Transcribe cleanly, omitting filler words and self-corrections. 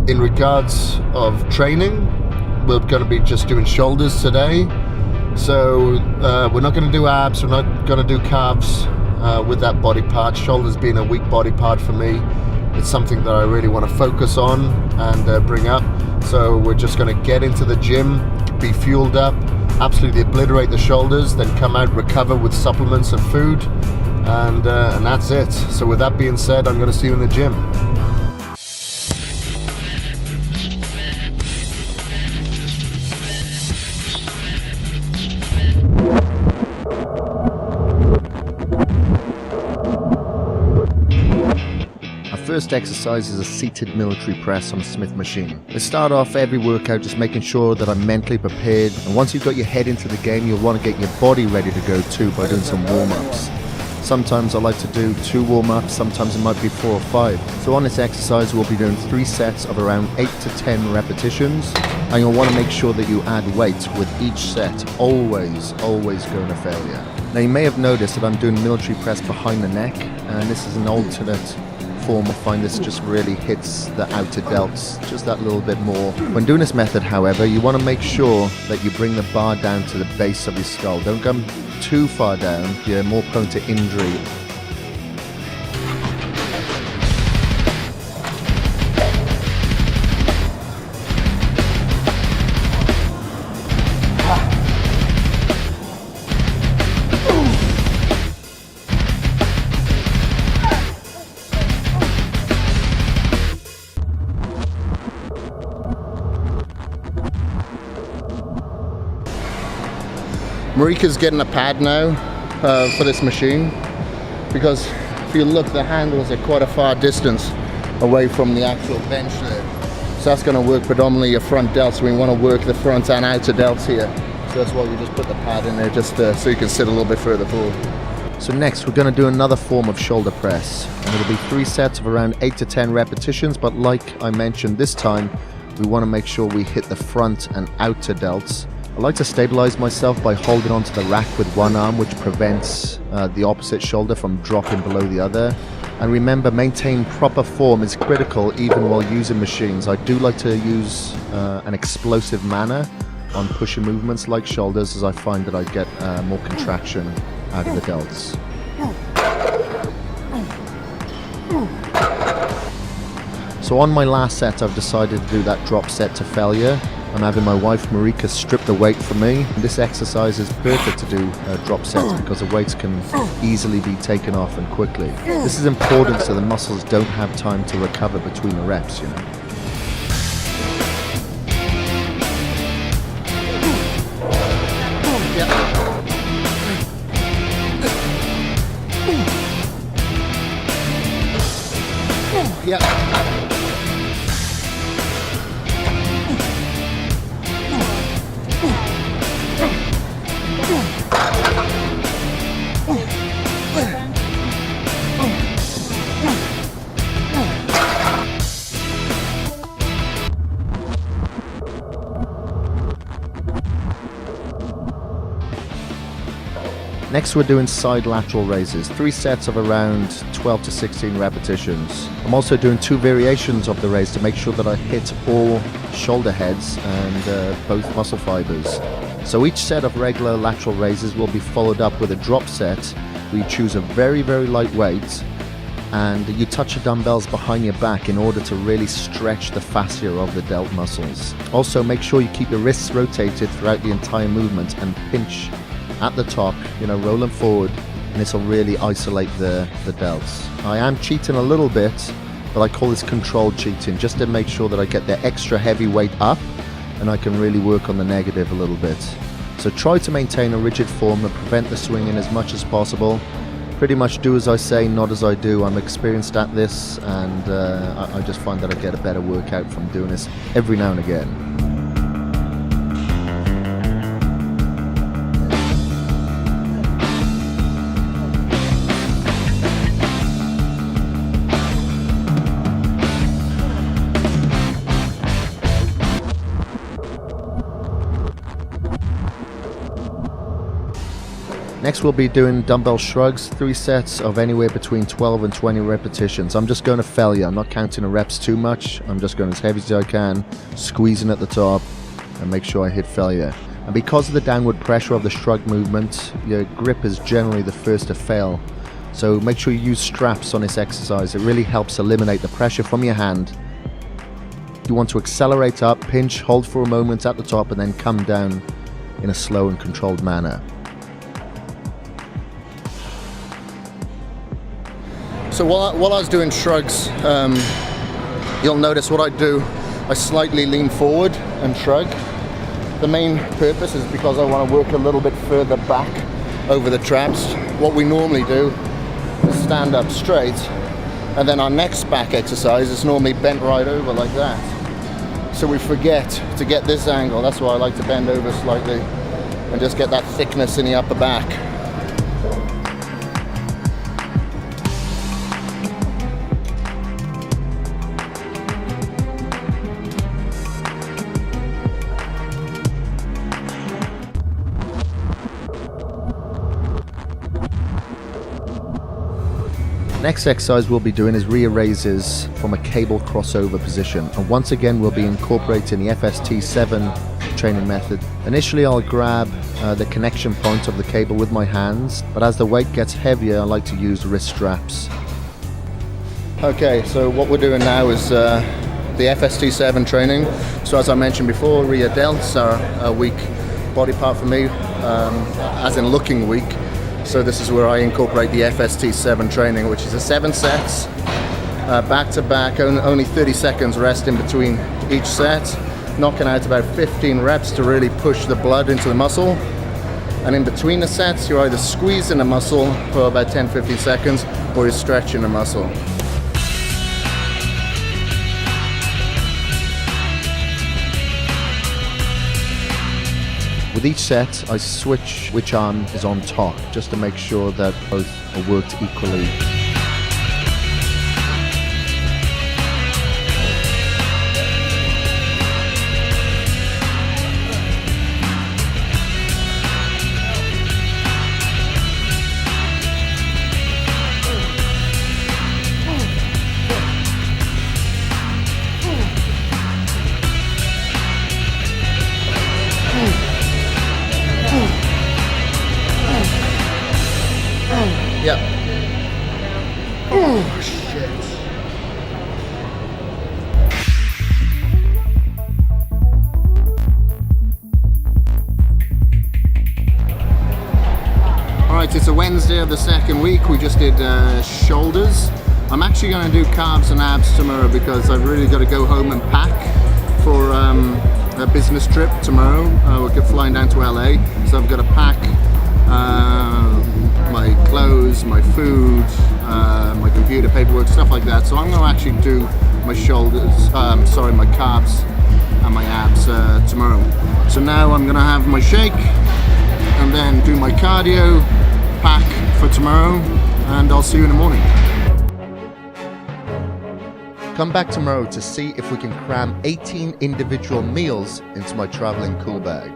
In regards of training, we're going to be just doing shoulders today. So we're not going to do abs, we're not going to do calves with that body part. Shoulders being a weak body part for me. It's something that I really want to focus on and bring up. So we're just going to get into the gym, be fueled up, absolutely obliterate the shoulders, then come out, recover with supplements and food, and that's it. So with that being said, I'm going to see you in the gym. First exercise is a seated military press on a Smith machine. I start off every workout just making sure that I'm mentally prepared, and once you've got your head into the game, you'll want to get your body ready to go too by doing some warm-ups. Sometimes I like to do 2 warm-ups, sometimes it might be 4 or 5. So on this exercise we'll be doing 3 sets of around 8 to 10 repetitions, and you'll want to make sure that you add weight with each set, always going to failure. Now you may have noticed that I'm doing military press behind the neck, and this is an alternate form. I find this just really hits the outer delts just that little bit more. When doing this method, however, you want to make sure that you bring the bar down to the base of your skull. Don't come too far down, you're more prone to injury. Marika's getting a pad now for this machine, because if you look, the handles are quite a far distance away from the actual bench there. So that's going to work predominantly your front delts. So we want to work the front and outer delts here. So that's why we just put the pad in there, just so you can sit a little bit further forward. So next we're going to do another form of shoulder press, and it'll be 3 sets of around 8 to 10 repetitions, but like I mentioned, this time we want to make sure we hit the front and outer delts. I like to stabilize myself by holding onto the rack with one arm, which prevents the opposite shoulder from dropping below the other. And remember, maintaining proper form is critical even while using machines. I do like to use an explosive manner on pushing movements like shoulders, as I find that I get more contraction out of the delts. So on my last set, I've decided to do that drop set to failure. I'm having my wife Marika strip the weight from me. This exercise is perfect to do drop sets because the weights can easily be taken off and quickly. This is important so the muscles don't have time to recover between the reps, you know. Yeah. Next we're doing side lateral raises, 3 sets of around 12 to 16 repetitions. I'm also doing 2 variations of the raise to make sure that I hit all shoulder heads and both muscle fibers. So each set of regular lateral raises will be followed up with a drop set where you choose a very light weight and you touch the dumbbells behind your back in order to really stretch the fascia of the delt muscles. Also make sure you keep your wrists rotated throughout the entire movement and pinch at the top, you know, rolling forward, and this will really isolate the delts. I am cheating a little bit, but I call this controlled cheating, just to make sure that I get the extra heavy weight up and I can really work on the negative a little bit. So try to maintain a rigid form and prevent the swinging as much as possible. Pretty much do as I say, not as I do. I'm experienced at this, and I just find that I get a better workout from doing this every now and again. Next we'll be doing dumbbell shrugs, 3 sets of anywhere between 12 and 20 repetitions. I'm just going to failure. I'm not counting the reps too much. I'm just going as heavy as I can, squeezing at the top, and make sure I hit failure. And because of the downward pressure of the shrug movement, your grip is generally the first to fail. So make sure you use straps on this exercise. It really helps eliminate the pressure from your hand. You want to accelerate up, pinch, hold for a moment at the top, and then come down in a slow and controlled manner. So while I was doing shrugs, you'll notice what I do, I slightly lean forward and shrug. The main purpose is because I want to work a little bit further back over the traps. What we normally do is stand up straight, and then our next back exercise is normally bent right over like that. So we forget to get this angle. That's why I like to bend over slightly and just get that thickness in the upper back. Next exercise we'll be doing is rear raises from a cable crossover position, and once again we'll be incorporating the FST7 training method. Initially I'll grab the connection point of the cable with my hands, but as the weight gets heavier I like to use wrist straps. Okay, so what we're doing now is the FST7 training. So as I mentioned before, rear delts are a weak body part for me, as in looking weak. So this is where I incorporate the FST7 training, which is a 7 sets, back to back, only 30 seconds rest in between each set, knocking out about 15 reps to really push the blood into the muscle. And in between the sets, you're either squeezing the muscle for about 10-15 seconds, or you're stretching the muscle. With each set, I switch which arm is on top, just to make sure that both are worked equally. Yep. Oh, shit. Alright, it's a Wednesday of the second week. We just did shoulders. I'm actually going to do calves and abs tomorrow because I've really got to go home and pack for a business trip tomorrow. We're flying down to LA, so I've got to pack my clothes, my food, my computer, paperwork, stuff like that. So I'm going to actually do my shoulders, my calves and my abs tomorrow. So now I'm going to have my shake and then do my cardio, pack for tomorrow, and I'll see you in the morning. Come back tomorrow to see if we can cram 18 individual meals into my traveling cool bag.